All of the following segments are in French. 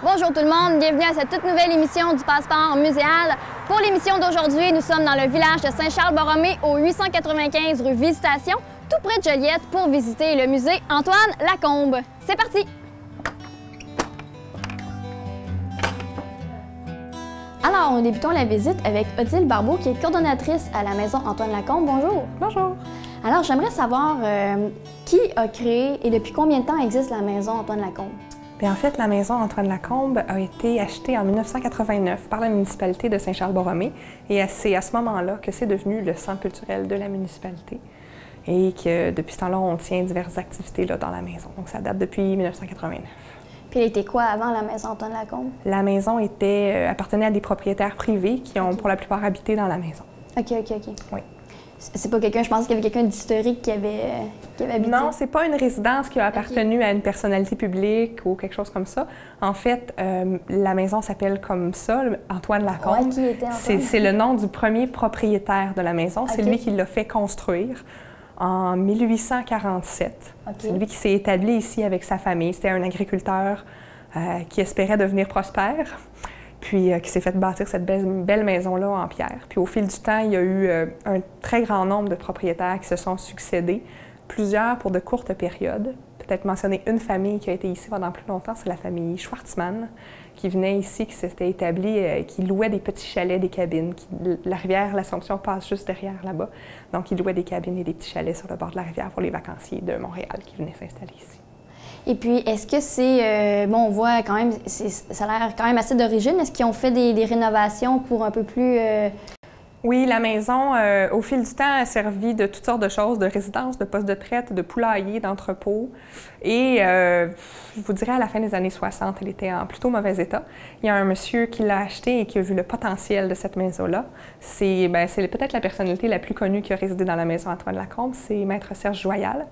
Bonjour tout le monde, bienvenue à cette toute nouvelle émission du Passeport muséal. Pour l'émission d'aujourd'hui, nous sommes dans le village de Saint-Charles-Borromée au 895 rue Visitation, tout près de Joliette, pour visiter le musée Antoine Lacombe. C'est parti! Alors, nous débutons la visite avec Odile Barbeau, qui est coordonnatrice à la maison Antoine Lacombe. Bonjour! Bonjour! Alors, j'aimerais savoir qui a créé et depuis combien de temps existe la maison Antoine Lacombe? Bien, en fait, la maison Antoine Lacombe a été achetée en 1989 par la municipalité de Saint-Charles-Borromée et c'est à ce moment-là que c'est devenu le centre culturel de la municipalité et que depuis ce temps-là, on tient diverses activités là, dans la maison. Donc, ça date depuis 1989. Puis elle était quoi avant la maison Antoine Lacombe? La maison appartenait à des propriétaires privés qui ont pour la plupart habité dans la maison. OK. Oui. C'est pas quelqu'un, je pense qu'il y avait quelqu'un d'historique qui avait habité. Non, c'est pas une résidence qui a appartenu à une personnalité publique ou quelque chose comme ça. En fait, la maison s'appelle comme ça, Antoine Lacombe. Ouais, qui était Antoine? C'est le nom du premier propriétaire de la maison. C'est lui qui l'a fait construire en 1847. C'est lui qui s'est établi ici avec sa famille. C'était un agriculteur qui espérait devenir prospère, puis qui s'est fait bâtir cette belle maison-là en pierre. Puis au fil du temps, il y a eu un très grand nombre de propriétaires qui se sont succédés, plusieurs pour de courtes périodes. Peut-être mentionner une famille qui a été ici pendant plus longtemps, c'est la famille Schwartzmann, qui venait ici, qui s'était établie, qui louait des petits chalets, des cabines. La rivière L'Assomption passe juste derrière là-bas. Donc, ils louaient des cabines et des petits chalets sur le bord de la rivière pour les vacanciers de Montréal qui venaient s'installer ici. Et puis, est-ce que c'est... bon, on voit quand même, ça a l'air quand même assez d'origine. Est-ce qu'ils ont fait des rénovations pour un peu plus... Oui, la maison, au fil du temps, a servi de toutes sortes de choses, de résidences, de postes de traite, de poulaillers, d'entrepôts. Et je vous dirais, à la fin des années 60, elle était en plutôt mauvais état. Il y a un monsieur qui l'a acheté et qui a vu le potentiel de cette maison-là. C'est peut-être la personnalité la plus connue qui a résidé dans la maison Antoine Lacombe, c'est Maître Serge Joyal,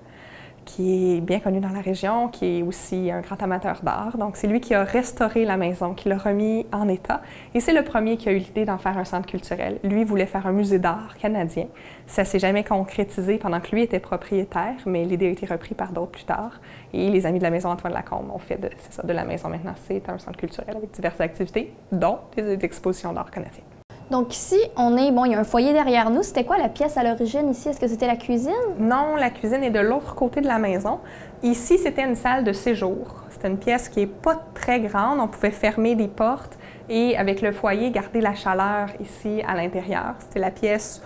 qui est bien connu dans la région, qui est aussi un grand amateur d'art. Donc, c'est lui qui a restauré la maison, qui l'a remis en état. Et c'est le premier qui a eu l'idée d'en faire un centre culturel. Lui voulait faire un musée d'art canadien. Ça ne s'est jamais concrétisé pendant que lui était propriétaire, mais l'idée a été reprise par d'autres plus tard. Et les amis de la maison Antoine Lacombe ont fait de la maison maintenant. C'est un centre culturel avec diverses activités, dont des expositions d'art canadien. Donc ici, il y a un foyer derrière nous. C'était quoi la pièce à l'origine ici? Est-ce que c'était la cuisine? Non, la cuisine est de l'autre côté de la maison. Ici, c'était une salle de séjour. C'était une pièce qui n'est pas très grande. On pouvait fermer des portes et, avec le foyer, garder la chaleur ici à l'intérieur. C'était la pièce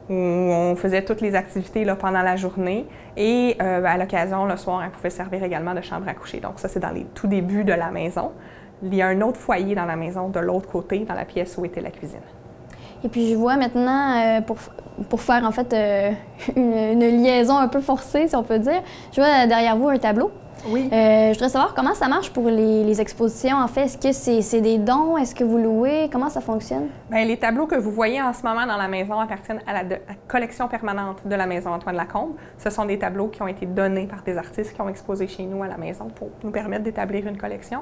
où on faisait toutes les activités là, pendant la journée. Et à l'occasion, le soir, elle pouvait servir également de chambre à coucher. Donc ça, c'est dans les tout débuts de la maison. Il y a un autre foyer dans la maison de l'autre côté, dans la pièce où était la cuisine. Et puis je vois maintenant, pour faire en fait une liaison un peu forcée, si on peut dire, je vois derrière vous un tableau. Oui. Je voudrais savoir comment ça marche pour les expositions. En fait, est-ce que c'est des dons? Est-ce que vous louez? Comment ça fonctionne? Bien, les tableaux que vous voyez en ce moment dans la maison appartiennent à la collection permanente de la maison Antoine Lacombe. Ce sont des tableaux qui ont été donnés par des artistes qui ont exposé chez nous à la maison pour nous permettre d'établir une collection.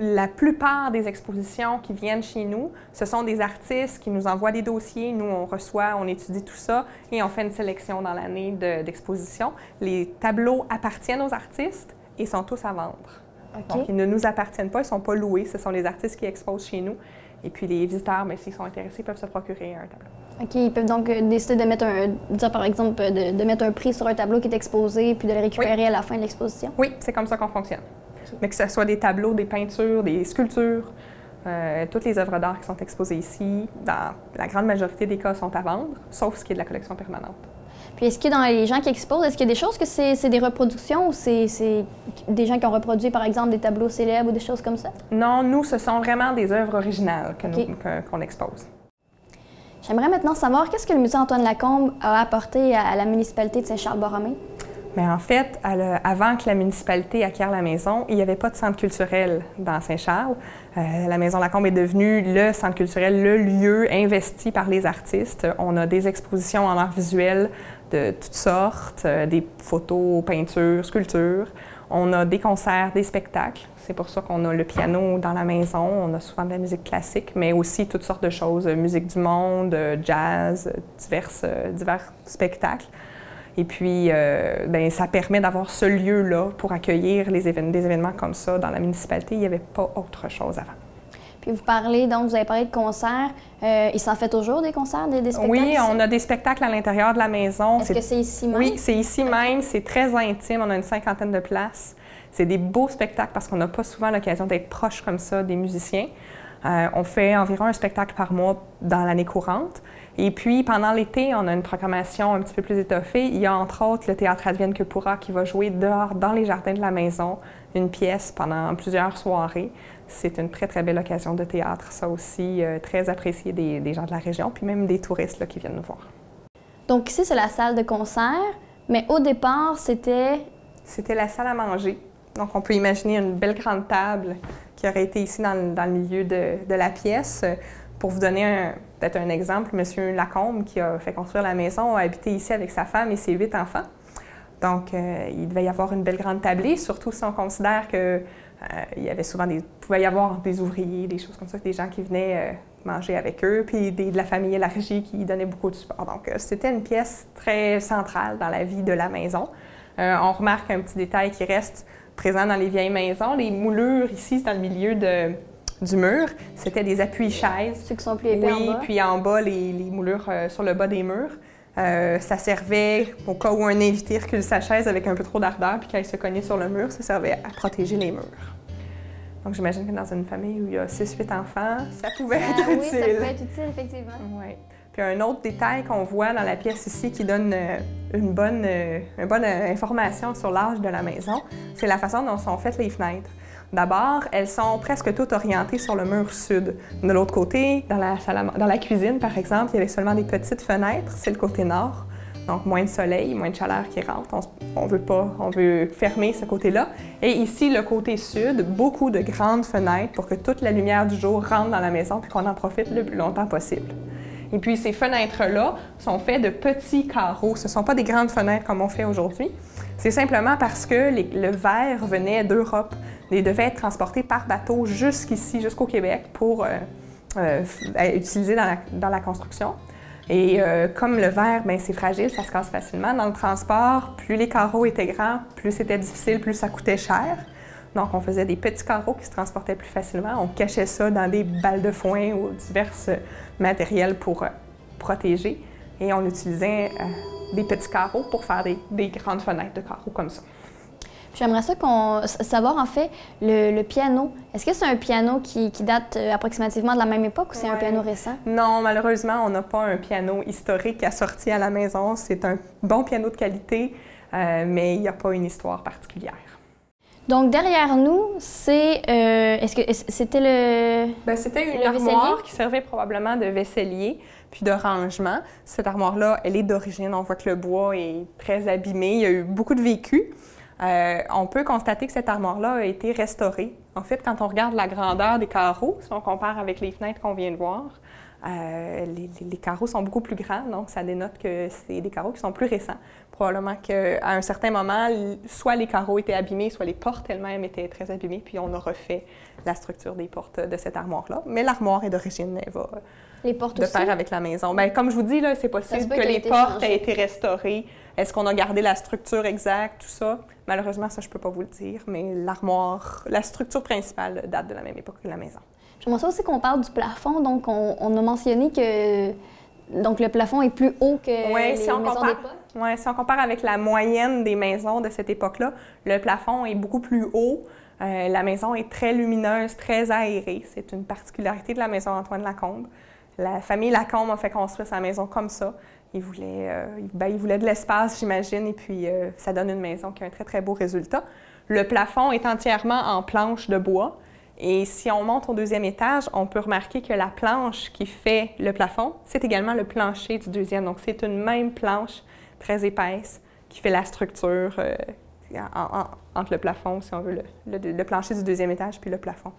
La plupart des expositions qui viennent chez nous, ce sont des artistes qui nous envoient des dossiers. Nous, on reçoit, on étudie tout ça et on fait une sélection dans l'année d'exposition. Les tableaux appartiennent aux artistes et sont tous à vendre. Okay. Donc, ils ne nous appartiennent pas, ils ne sont pas loués. Ce sont les artistes qui exposent chez nous. Et puis, les visiteurs, s'ils sont intéressés, peuvent se procurer un tableau. OK. Ils peuvent donc décider de mettre par exemple, de mettre un prix sur un tableau qui est exposé puis de le récupérer à la fin de l'exposition? Oui, c'est comme ça qu'on fonctionne. Mais que ce soit des tableaux, des peintures, des sculptures, toutes les œuvres d'art qui sont exposées ici, dans la grande majorité des cas, sont à vendre, sauf ce qui est de la collection permanente. Puis est-ce que dans les gens qui exposent, est-ce qu'il y a des choses que c'est des reproductions ou c'est des gens qui ont reproduit, par exemple, des tableaux célèbres ou des choses comme ça? Non, nous, ce sont vraiment des œuvres originales qu'on expose. J'aimerais maintenant savoir qu'est-ce que le musée Antoine Lacombe a apporté à la municipalité de Saint-Charles-Borromée? Mais en fait, avant que la municipalité acquiert la maison, il n'y avait pas de centre culturel dans Saint-Charles. La maison Lacombe est devenue le centre culturel, le lieu investi par les artistes. On a des expositions en art visuel de toutes sortes, des photos, peintures, sculptures. On a des concerts, des spectacles. C'est pour ça qu'on a le piano dans la maison. On a souvent de la musique classique, mais aussi toutes sortes de choses, musique du monde, jazz, divers spectacles. Et puis, ça permet d'avoir ce lieu-là pour accueillir des événements comme ça dans la municipalité. Il n'y avait pas autre chose avant. Puis vous avez parlé de concerts. Il s'en fait toujours des concerts, des spectacles? Oui, on a des spectacles à l'intérieur de la maison. Est-ce que c'est ici même? Oui, c'est ici même. C'est très intime. On a une 50aine de places. C'est des beaux spectacles parce qu'on n'a pas souvent l'occasion d'être proche comme ça des musiciens. On fait environ un spectacle par mois dans l'année courante. Et puis, pendant l'été, on a une programmation un petit peu plus étoffée. Il y a entre autres le Théâtre Advienne que pourra qui va jouer dehors, dans les jardins de la maison, une pièce pendant plusieurs soirées. C'est une très, très belle occasion de théâtre, ça aussi, très apprécié des gens de la région, puis même des touristes là, qui viennent nous voir. Donc ici, c'est la salle de concert, mais au départ, c'était... C'était la salle à manger. Donc, on peut imaginer une belle grande table qui aurait été ici dans le milieu de la pièce. Pour vous donner peut-être un exemple, M. Lacombe, qui a fait construire la maison, a habité ici avec sa femme et ses 8 enfants. Donc, il devait y avoir une belle grande tablée, surtout si on considère que il y avait souvent pouvait y avoir des ouvriers, des choses comme ça, des gens qui venaient manger avec eux, puis de la famille élargie qui donnait beaucoup de support. Donc, c'était une pièce très centrale dans la vie de la maison. On remarque un petit détail qui reste présent dans les vieilles maisons. Les moulures ici, dans le milieu du mur, c'était des appuis-chaises. Ceux qui sont plus épais en bas. Oui, puis en bas, les moulures sur le bas des murs. Ça servait, au cas où un invité recule sa chaise avec un peu trop d'ardeur, puis quand il se cognait sur le mur, ça servait à protéger les murs. Donc, j'imagine que dans une famille où il y a 6-8 enfants, ça pouvait être utile. Oui, ça pouvait être utile, effectivement. Oui. Puis un autre détail qu'on voit dans la pièce ici qui donne une bonne information sur l'âge de la maison, c'est la façon dont sont faites les fenêtres. D'abord, elles sont presque toutes orientées sur le mur sud. De l'autre côté, dans la cuisine, par exemple, il y avait seulement des petites fenêtres, c'est le côté nord. Donc, moins de soleil, moins de chaleur qui rentre. On veut fermer ce côté-là. Et ici, le côté sud, beaucoup de grandes fenêtres pour que toute la lumière du jour rentre dans la maison puis qu'on en profite le plus longtemps possible. Et puis, ces fenêtres-là sont faites de petits carreaux. Ce ne sont pas des grandes fenêtres comme on fait aujourd'hui. C'est simplement parce que le verre venait d'Europe et devait être transporté par bateau jusqu'ici, jusqu'au Québec, pour être utilisé dans la construction. Et comme le verre, c'est fragile, ça se casse facilement. Dans le transport, plus les carreaux étaient grands, plus c'était difficile, plus ça coûtait cher. Donc, on faisait des petits carreaux qui se transportaient plus facilement. On cachait ça dans des balles de foin ou divers matériels pour protéger. Et on utilisait des petits carreaux pour faire des grandes fenêtres de carreaux comme ça. J'aimerais savoir, en fait, le piano. Est-ce que c'est un piano qui date approximativement de la même époque ou c'est un piano récent? Non, malheureusement, on n'a pas un piano historique assorti à la maison. C'est un bon piano de qualité, mais il n'y a pas une histoire particulière. Donc, derrière nous, est-ce que c'était le... c'était une armoire qui servait probablement de vaisselier puis de rangement. Cette armoire-là, elle est d'origine. On voit que le bois est très abîmé. Il y a eu beaucoup de vécu. On peut constater que cette armoire-là a été restaurée. En fait, quand on regarde la grandeur des carreaux, si on compare avec les fenêtres qu'on vient de voir, les carreaux sont beaucoup plus grands, donc ça dénote que c'est des carreaux qui sont plus récents. Probablement qu'à un certain moment, soit les carreaux étaient abîmés, soit les portes elles-mêmes étaient très abîmées, puis on a refait la structure des portes de cette armoire-là. Mais l'armoire est d'origine, elle va de pair avec la maison. Comme je vous dis, c'est possible que les portes aient été restaurées. Est-ce qu'on a gardé la structure exacte, tout ça? Malheureusement, ça, je ne peux pas vous le dire, mais l'armoire, la structure principale date de la même époque que la maison. J'aimerais ça aussi qu'on parle du plafond. Donc, on a mentionné que le plafond est plus haut que les maisons d'époque. Oui, si on compare avec la moyenne des maisons de cette époque-là, le plafond est beaucoup plus haut. La maison est très lumineuse, très aérée. C'est une particularité de la maison Antoine Lacombe. La famille Lacombe a fait construire sa maison comme ça. Il voulait de l'espace, j'imagine, et puis ça donne une maison qui a un très, très beau résultat. Le plafond est entièrement en planches de bois. Et si on monte au deuxième étage, on peut remarquer que la planche qui fait le plafond, c'est également le plancher du deuxième. Donc, c'est une même planche très épaisse qui fait la structure entre le plafond, si on veut, le plancher du deuxième étage, puis le plafond.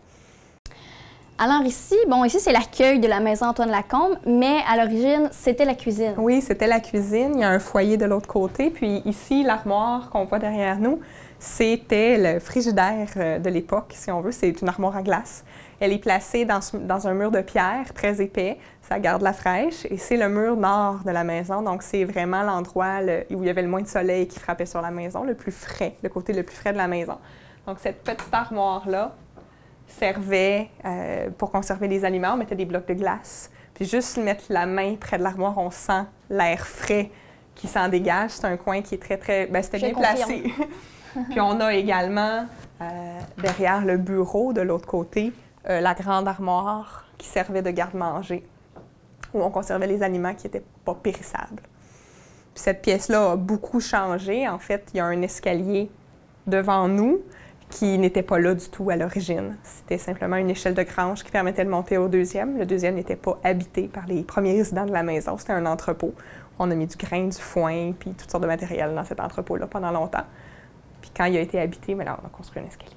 Alors ici, c'est l'accueil de la maison Antoine Lacombe, mais à l'origine, c'était la cuisine. Oui, c'était la cuisine. Il y a un foyer de l'autre côté. Puis ici, l'armoire qu'on voit derrière nous, c'était le frigidaire de l'époque, si on veut. C'est une armoire à glace. Elle est placée dans un mur de pierre très épais. Ça garde la fraîche. Et c'est le mur nord de la maison. Donc, c'est vraiment l'endroit où il y avait le moins de soleil qui frappait sur la maison, le plus frais, le côté le plus frais de la maison. Donc, cette petite armoire-là servait pour conserver les aliments. On mettait des blocs de glace. Puis juste mettre la main près de l'armoire, on sent l'air frais qui s'en dégage. C'est un coin qui est très, très... Bien, c'était bien placé. Puis on a également, derrière le bureau, de l'autre côté, la grande armoire qui servait de garde-manger, où on conservait les aliments qui n'étaient pas périssables. Puis cette pièce-là a beaucoup changé. En fait, il y a un escalier devant nous qui n'était pas là du tout à l'origine. C'était simplement une échelle de grange qui permettait de monter au deuxième. Le deuxième n'était pas habité par les premiers résidents de la maison. C'était un entrepôt. On a mis du grain, du foin, puis toutes sortes de matériel dans cet entrepôt-là pendant longtemps. Puis quand il a été habité, là, on a construit un escalier.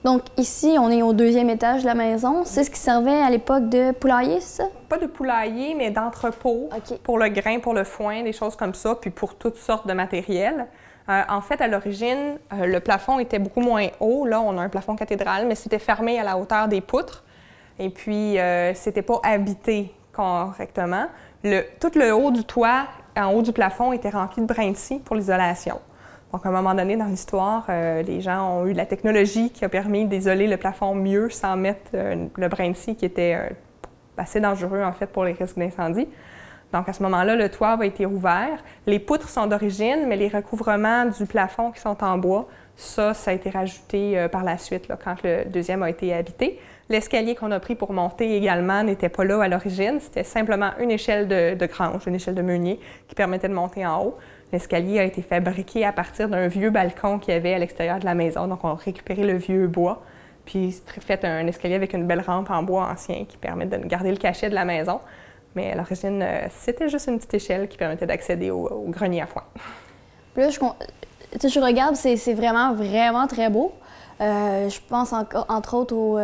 Donc ici, on est au deuxième étage de la maison. C'est ce qui servait à l'époque de poulailler, c'est ça? Pas de poulailler, mais d'entrepôt pour le grain, pour le foin, des choses comme ça, puis pour toutes sortes de matériel. En fait, à l'origine, le plafond était beaucoup moins haut. Là, on a un plafond cathédral, mais c'était fermé à la hauteur des poutres. Et puis, c'était pas habité correctement. Tout le haut du toit, en haut du plafond, était rempli de brintis pour l'isolation. Donc, à un moment donné, dans l'histoire, les gens ont eu la technologie qui a permis d'isoler le plafond mieux sans mettre le brintis qui était assez dangereux, en fait, pour les risques d'incendie. Donc, à ce moment-là, le toit a été ouvert. Les poutres sont d'origine, mais les recouvrements du plafond qui sont en bois, ça a été rajouté par la suite, là, quand le deuxième a été habité. L'escalier qu'on a pris pour monter également n'était pas là à l'origine. C'était simplement une échelle de grange, une échelle de meunier qui permettait de monter en haut. L'escalier a été fabriqué à partir d'un vieux balcon qu'il y avait à l'extérieur de la maison. Donc, on a récupéré le vieux bois, puis fait un escalier avec une belle rampe en bois ancien qui permet de garder le cachet de la maison. Mais à l'origine, c'était juste une petite échelle qui permettait d'accéder au grenier à foin. Puis là, je regarde, c'est vraiment, vraiment très beau. Je pense entre autres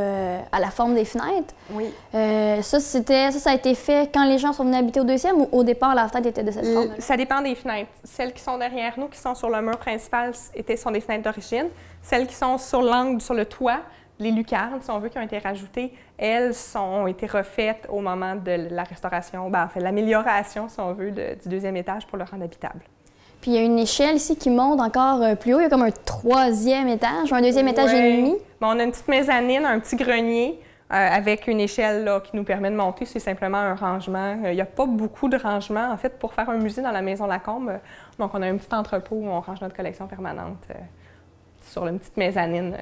à la forme des fenêtres. Oui. Ça a été fait quand les gens sont venus habiter au deuxième ou au départ, la fenêtre était de cette forme-là? Ça dépend des fenêtres. Celles qui sont derrière nous, qui sont sur le mur principal, sont des fenêtres d'origine. Celles qui sont sur l'angle, sur le toit, les lucarnes, si on veut, qui ont été rajoutées, elles ont été refaites au moment de la restauration, en fait, l'amélioration, si on veut, du deuxième étage pour le rendre habitable. Puis il y a une échelle ici qui monte encore plus haut. Il y a comme un troisième étage ou un deuxième étage et demi. Bon, on a une petite mezzanine, un petit grenier avec une échelle là, qui nous permet de monter. C'est simplement un rangement. Il n'y a pas beaucoup de rangements, en fait, pour faire un musée dans la Maison Lacombe. Donc, on a un petit entrepôt où on range notre collection permanente sur une petite mezzanine.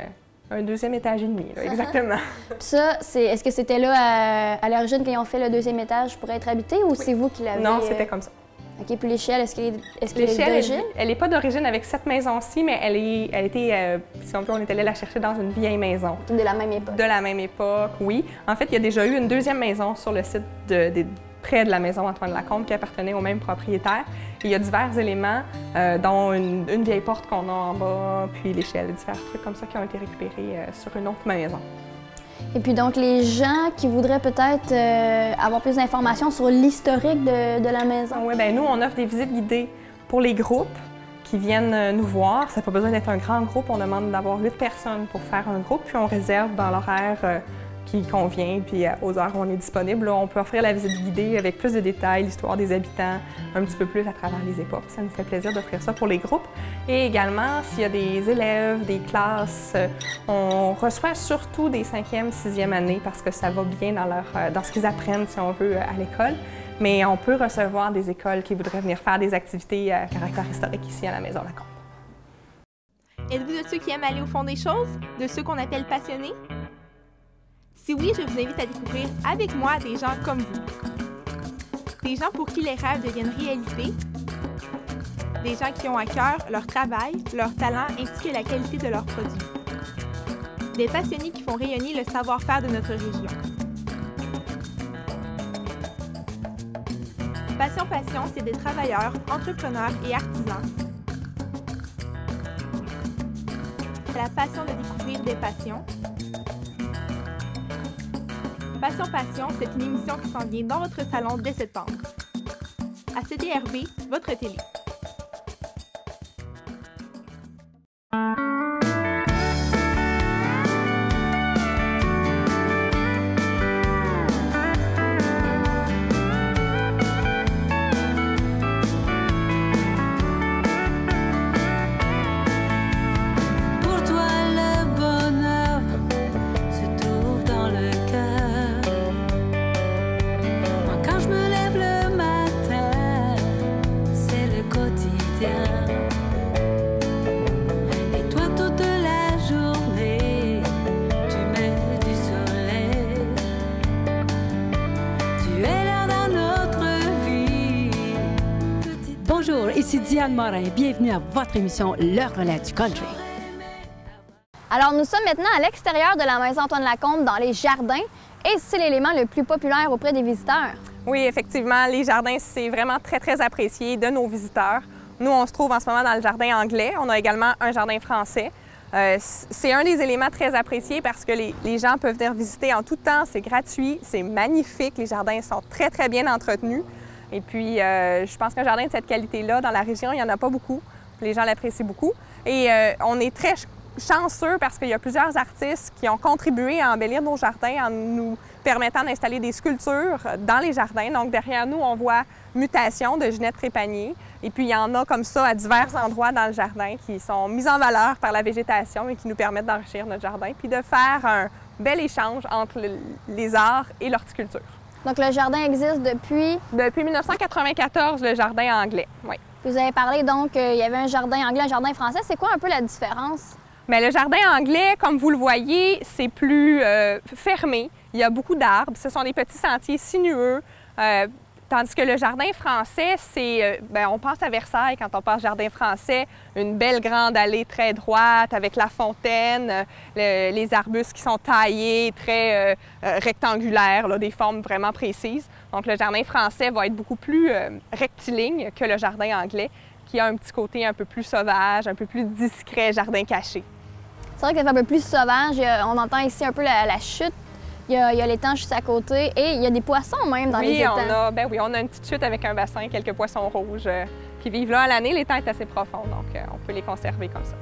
Un deuxième étage et demi, là, exactement. Puis ça, est-ce que c'était là à l'origine quand ils ont fait le deuxième étage pour être habité ou c'est vous qui l'avez? Non, c'était comme ça. OK, puis l'échelle, est-ce qu'elle est d'origine? Elle n'est pas d'origine avec cette maison-ci, mais elle était, si on veut, on est allé la chercher dans une vieille maison. De la même époque? De la même époque, oui. En fait, il y a déjà eu une deuxième maison sur le site près de la maison Antoine Lacombe qui appartenait au même propriétaire. Et il y a divers éléments, dont une vieille porte qu'on a en bas, puis l'échelle, divers trucs comme ça qui ont été récupérés sur une autre maison. Et puis donc, les gens qui voudraient peut-être avoir plus d'informations sur l'historique de la maison? Oui, bien nous, on offre des visites guidées pour les groupes qui viennent nous voir. Ça n'a pas besoin d'être un grand groupe. On demande d'avoir 8 personnes pour faire un groupe, puis on réserve dans l'horaire qui convient, puis aux heures où on est disponible. Là, on peut offrir la visite guidée avec plus de détails, l'histoire des habitants, un petit peu plus à travers les époques. Ça nous fait plaisir d'offrir ça pour les groupes. Et également, s'il y a des élèves, des classes, on reçoit surtout des 5e, 6e années parce que ça va bien dans ce qu'ils apprennent, si on veut, à l'école. Mais on peut recevoir des écoles qui voudraient venir faire des activités à caractère historique ici à la Maison Lacombe. Êtes-vous de ceux qui aiment aller au fond des choses? De ceux qu'on appelle passionnés? Si oui, je vous invite à découvrir avec moi des gens comme vous. Des gens pour qui les rêves deviennent réalité. Des gens qui ont à cœur leur travail, leur talent ainsi que la qualité de leurs produits. Des passionnés qui font rayonner le savoir-faire de notre région. Passion, c'est des travailleurs, entrepreneurs et artisans. La passion de découvrir des passions. Passion, c'est une émission qui s'en vient dans votre salon dès septembre. À CDRB, votre télé. ici Diane Morin. Bienvenue à votre émission Le Relais du Country. Alors, nous sommes maintenant à l'extérieur de la maison Antoine Lacombe, dans les jardins, et c'est l'élément le plus populaire auprès des visiteurs. Oui, effectivement, les jardins, c'est vraiment très apprécié de nos visiteurs. Nous, on se trouve en ce moment dans le jardin anglais. On a également un jardin français. C'est un des éléments très appréciés parce que les gens peuvent venir visiter en tout temps. C'est gratuit, c'est magnifique. Les jardins sont très bien entretenus. Et puis, je pense qu'un jardin de cette qualité-là, dans la région, il n'y en a pas beaucoup. Les gens l'apprécient beaucoup. Et on est très chanceux parce qu'il y a plusieurs artistes qui ont contribué à embellir nos jardins en nous permettant d'installer des sculptures dans les jardins. Donc, derrière nous, on voit Mutation de Ginette Trépanier. Et puis, il y en a comme ça à divers endroits dans le jardin qui sont mis en valeur par la végétation et qui nous permettent d'enrichir notre jardin puis de faire un bel échange entre les arts et l'horticulture. Donc, le jardin existe depuis? Depuis 1994, le jardin anglais, oui. Vous avez parlé donc qu'il y avait un jardin anglais, un jardin français. C'est quoi un peu la différence? Bien, le jardin anglais, comme vous le voyez, c'est plus fermé. Il y a beaucoup d'arbres. Ce sont des petits sentiers sinueux. Tandis que le jardin français, c'est, on pense à Versailles quand on pense jardin français, une belle grande allée très droite avec la fontaine, les arbustes qui sont taillés, très rectangulaires, là, des formes vraiment précises. Donc le jardin français va être beaucoup plus rectiligne que le jardin anglais, qui a un petit côté un peu plus sauvage, un peu plus discret, jardin caché. C'est vrai que ça fait un peu plus sauvage. On entend ici un peu la chute. Il y a l'étang juste à côté et il y a des poissons même dans les étangs. On a une petite chute avec un bassin, quelques poissons rouges qui vivent là à l'année. L'étang est assez profond, donc on peut les conserver comme ça.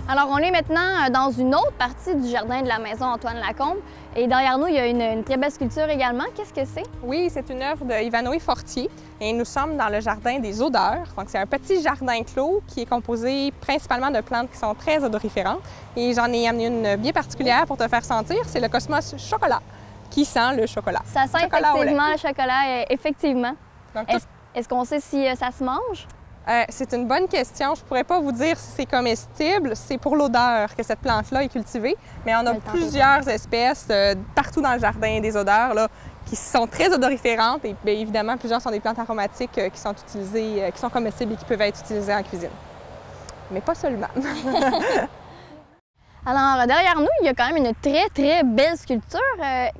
Alors, on est maintenant dans une autre partie du jardin de la maison Antoine Lacombe. Et derrière nous, il y a une très belle sculpture également. Qu'est-ce que c'est? Oui, c'est une œuvre de Ivanoé Fortier et nous sommes dans le jardin des odeurs. Donc, c'est un petit jardin clos qui est composé principalement de plantes qui sont très odoriférantes. Et j'en ai amené une bien particulière pour te faire sentir. C'est le Cosmos Chocolat qui sent le chocolat. Ça sent effectivement le chocolat, effectivement. Donc, est-ce qu'on sait si ça se mange? C'est une bonne question. Je ne pourrais pas vous dire si c'est comestible. C'est pour l'odeur que cette plante-là est cultivée. Mais on a plusieurs espèces partout dans le jardin des odeurs là, qui sont très odoriférantes. Et bien évidemment, plusieurs sont des plantes aromatiques qui sont utilisées, qui sont comestibles et qui peuvent être utilisées en cuisine. Mais pas seulement. Alors, derrière nous, il y a quand même une très belle sculpture.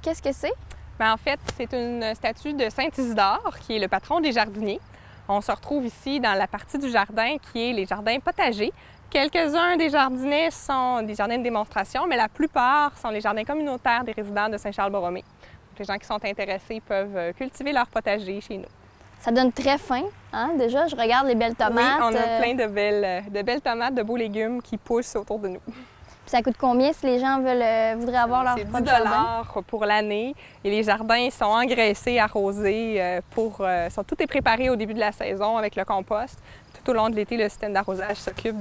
Qu'est-ce que c'est? Bien, en fait, c'est une statue de Saint-Isidore, qui est le patron des jardiniers. On se retrouve ici dans la partie du jardin qui est les jardins potagers. Quelques-uns des jardinets sont des jardins de démonstration, mais la plupart sont les jardins communautaires des résidents de Saint-Charles-Borromée. Les gens qui sont intéressés peuvent cultiver leur potager chez nous. Ça donne très faim, hein? Déjà, je regarde les belles tomates. Oui, on a plein de belles tomates, de beaux légumes qui poussent autour de nous. Puis ça coûte combien si les gens voudraient avoir leur propre jardin? C'est 10 $ pour l'année. Et les jardins sont engraissés, arrosés. Tout est préparé au début de la saison avec le compost. Tout au long de l'été, le système d'arrosage s'occupe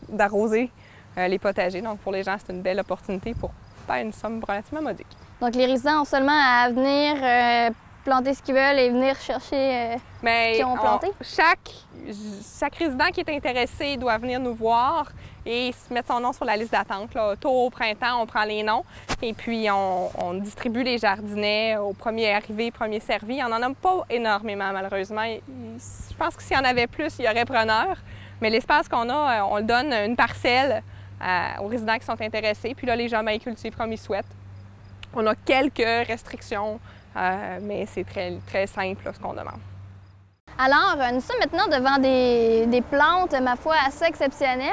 d'arroser les potagers. Donc pour les gens, c'est une belle opportunité pour faire une somme relativement modique. Donc les résidents ont seulement à venir planter ce qu'ils veulent et venir chercher qui ont planté? Chaque résident qui est intéressé doit venir nous voir et se mettre son nom sur la liste d'attente. Tôt au printemps, on prend les noms et puis on distribue les jardinets au premier arrivé, premier servi. On n'en a pas énormément, malheureusement. Je pense que s'il y en avait plus, il y aurait preneur. Mais l'espace qu'on a, on le donne une parcelle aux résidents qui sont intéressés. Puis là, les gens y cultivent comme ils souhaitent. On a quelques restrictions, mais c'est très, très simple là, ce qu'on demande. Alors, nous sommes maintenant devant des plantes, ma foi, assez exceptionnelles.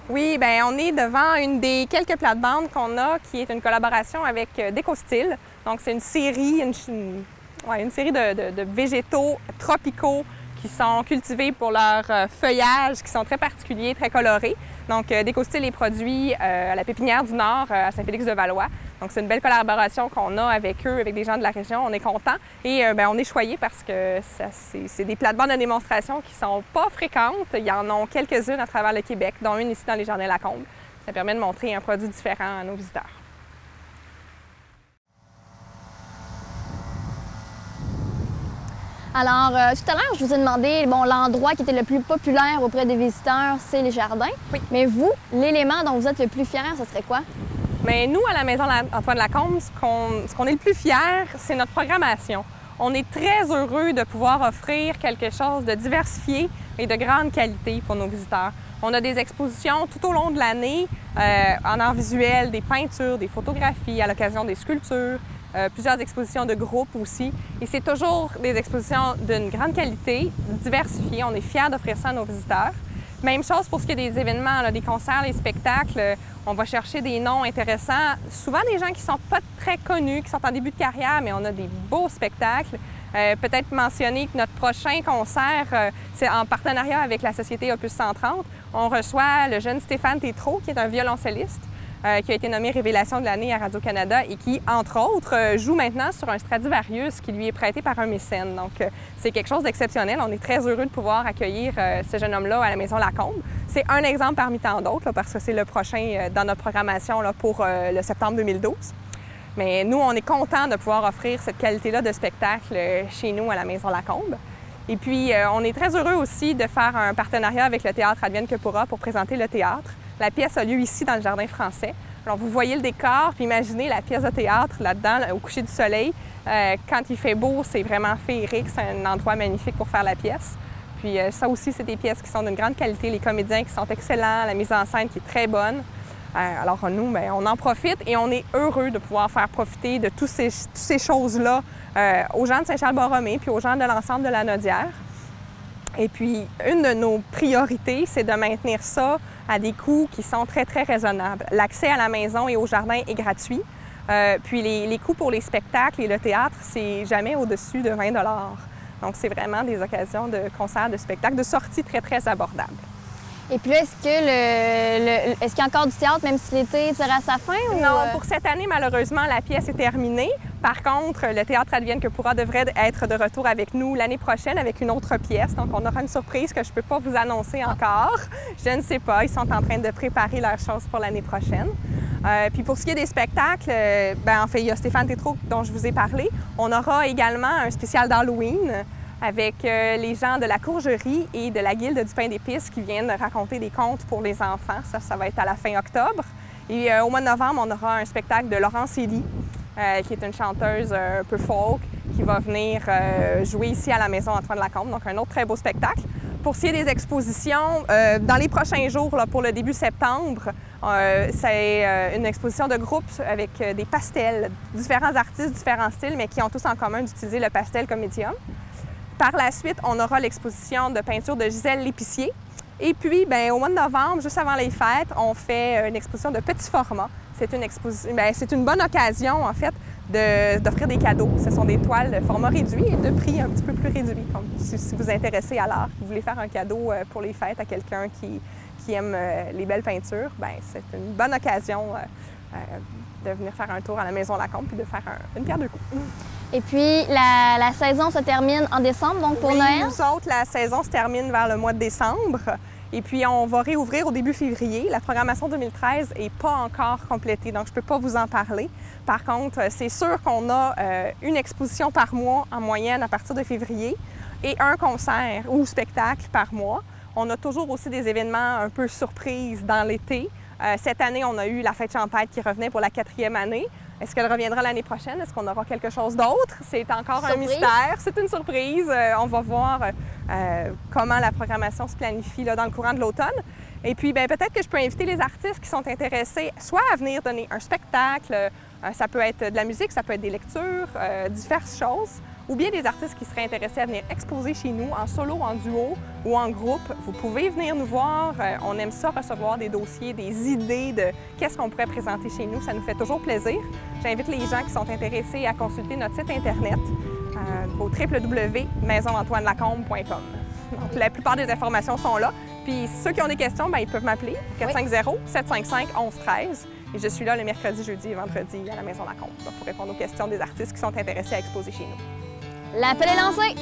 Oui, bien, on est devant une des quelques plates-bandes qu'on a, qui est une collaboration avec Décostyle. Donc, c'est une série, une série de végétaux tropicaux qui sont cultivés pour leur feuillage, qui sont très particuliers, très colorés. Donc, Décostyle est produit à la Pépinière du Nord, à Saint-Félix-de-Valois. Donc, c'est une belle collaboration qu'on a avec eux, avec des gens de la région. On est contents et on est choyés parce que c'est des plates-bandes de démonstration qui ne sont pas fréquentes. Il y en a quelques-unes à travers le Québec, dont une ici dans les Jardins Lacombe. Ça permet de montrer un produit différent à nos visiteurs. Alors, tout à l'heure, je vous ai demandé, l'endroit qui était le plus populaire auprès des visiteurs, c'est les jardins. Oui. Mais vous, l'élément dont vous êtes le plus fier, ce serait quoi? Bien, nous, à la Maison Antoine Lacombe, ce qu'on est le plus fier, c'est notre programmation. On est très heureux de pouvoir offrir quelque chose de diversifié et de grande qualité pour nos visiteurs. On a des expositions tout au long de l'année en art visuel, des peintures, des photographies, à l'occasion des sculptures, plusieurs expositions de groupe aussi. Et c'est toujours des expositions d'une grande qualité, diversifiées. On est fiers d'offrir ça à nos visiteurs. Même chose pour ce qui est des événements, là, des concerts, les spectacles. On va chercher des noms intéressants. Souvent des gens qui ne sont pas très connus, qui sont en début de carrière, mais on a des beaux spectacles. Peut-être mentionner que notre prochain concert, c'est en partenariat avec la Société Opus 130. On reçoit le jeune Stéphane Tétrault, qui est un violoncelliste, qui a été nommé Révélation de l'année à Radio-Canada et qui, entre autres, joue maintenant sur un Stradivarius qui lui est prêté par un mécène. Donc, c'est quelque chose d'exceptionnel. On est très heureux de pouvoir accueillir ce jeune homme-là à la Maison Lacombe. C'est un exemple parmi tant d'autres, parce que c'est le prochain dans notre programmation là, pour le septembre 2012. Mais nous, on est contents de pouvoir offrir cette qualité-là de spectacle chez nous à la Maison Lacombe. Et puis, on est très heureux aussi de faire un partenariat avec le Théâtre Advienne que pourra pour présenter le théâtre. La pièce a lieu ici, dans le Jardin français. Alors, vous voyez le décor, puis imaginez la pièce de théâtre là-dedans, au coucher du soleil. Quand il fait beau, c'est vraiment féerique. C'est un endroit magnifique pour faire la pièce. Puis ça aussi, c'est des pièces qui sont d'une grande qualité. Les comédiens qui sont excellents, la mise en scène qui est très bonne. Alors nous, bien, on en profite et on est heureux de pouvoir faire profiter de toutes ces choses-là aux gens de Saint-Charles-Borromée puis aux gens de l'ensemble de la Naudière. Et puis, une de nos priorités, c'est de maintenir ça à des coûts qui sont très, très raisonnables. L'accès à la maison et au jardin est gratuit. Puis les coûts pour les spectacles et le théâtre, c'est jamais au-dessus de 20 $. Donc, c'est vraiment des occasions de concerts, de spectacles, de sorties très, très abordables. Et puis là, est-ce qu'il y a encore du théâtre, même si l'été tire à sa fin? Ou... Non, pour cette année, malheureusement, la pièce est terminée. Par contre, le Théâtre Advienne que pourra devrait être de retour avec nous l'année prochaine avec une autre pièce. Donc, on aura une surprise que je ne peux pas vous annoncer encore. Je ne sais pas. Ils sont en train de préparer leurs choses pour l'année prochaine. Puis pour ce qui est des spectacles, en fait, il y a Stéphane Tétrault dont je vous ai parlé. On aura également un spécial d'Halloween avec les gens de la Courgerie et de la Guilde du pain d'épices qui viennent raconter des contes pour les enfants. Ça va être à la fin octobre. Et au mois de novembre, on aura un spectacle de Laurence Elie, qui est une chanteuse un peu folk, qui va venir jouer ici à la Maison Antoine Lacombe. Donc, un autre très beau spectacle. Pour ce qui est des expositions, dans les prochains jours, là, pour le début septembre, c'est une exposition de groupe avec des pastels, différents artistes, différents styles, mais qui ont tous en commun d'utiliser le pastel comme médium. Par la suite, on aura l'exposition de peinture de Gisèle Lépicier. Et puis, bien, au mois de novembre, juste avant les fêtes, on fait une exposition de petit format. C'est une bonne occasion, en fait, d'offrir des cadeaux. Ce sont des toiles de format réduit et de prix un petit peu plus réduit. Donc, si vous vous intéressez à l'art, vous voulez faire un cadeau pour les fêtes à quelqu'un qui aime les belles peintures, bien, c'est une bonne occasion de venir faire un tour à la Maison Lacombe puis de faire une pierre deux coups. Et puis, la saison se termine en décembre, donc pour Noël? Nous autres, la saison se termine vers le mois de décembre. Et puis, on va réouvrir au début février. La programmation 2013 n'est pas encore complétée, donc je ne peux pas vous en parler. Par contre, c'est sûr qu'on a une exposition par mois en moyenne à partir de février et un concert ou spectacle par mois. On a toujours aussi des événements un peu surprises dans l'été. Cette année, on a eu la fête champêtre qui revenait pour la 4e année. Est-ce qu'elle reviendra l'année prochaine? Est-ce qu'on aura quelque chose d'autre? C'est encore un mystère. C'est une surprise. On va voir comment la programmation se planifie là, dans le courant de l'automne. Et puis, peut-être que je peux inviter les artistes qui sont intéressés soit à venir donner un spectacle, ça peut être de la musique, ça peut être des lectures, diverses choses, ou bien des artistes qui seraient intéressés à venir exposer chez nous en solo, en duo ou en groupe. Vous pouvez venir nous voir. On aime ça, recevoir des dossiers, des idées de qu'est-ce qu'on pourrait présenter chez nous. Ça nous fait toujours plaisir. J'invite les gens qui sont intéressés à consulter notre site Internet au www.maisonantoinelacombe.com. Donc, la plupart des informations sont là. Puis ceux qui ont des questions, ils peuvent m'appeler 450-755-1113. Et je suis là le mercredi, jeudi et vendredi à la Maison Lacombe pour répondre aux questions des artistes qui sont intéressés à exposer chez nous. L'appel est lancé!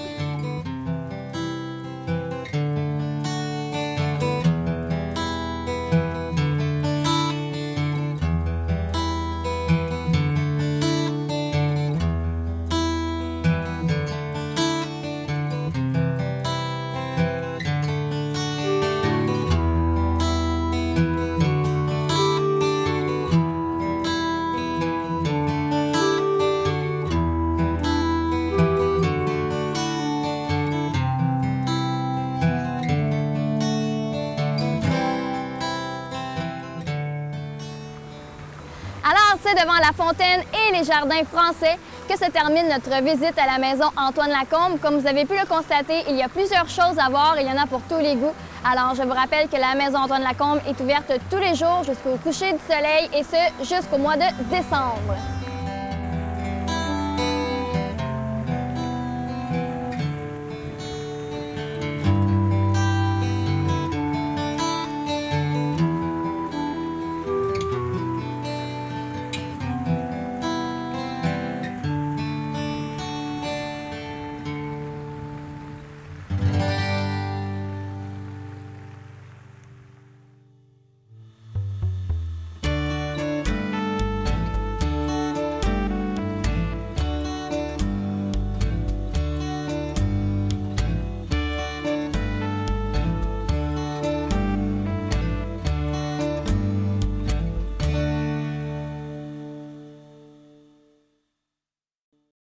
Alors, c'est devant la fontaine et les jardins français que se termine notre visite à la maison Antoine Lacombe. Comme vous avez pu le constater, il y a plusieurs choses à voir et il y en a pour tous les goûts. Alors, je vous rappelle que la maison Antoine Lacombe est ouverte tous les jours jusqu'au coucher du soleil et ce, jusqu'au mois de décembre.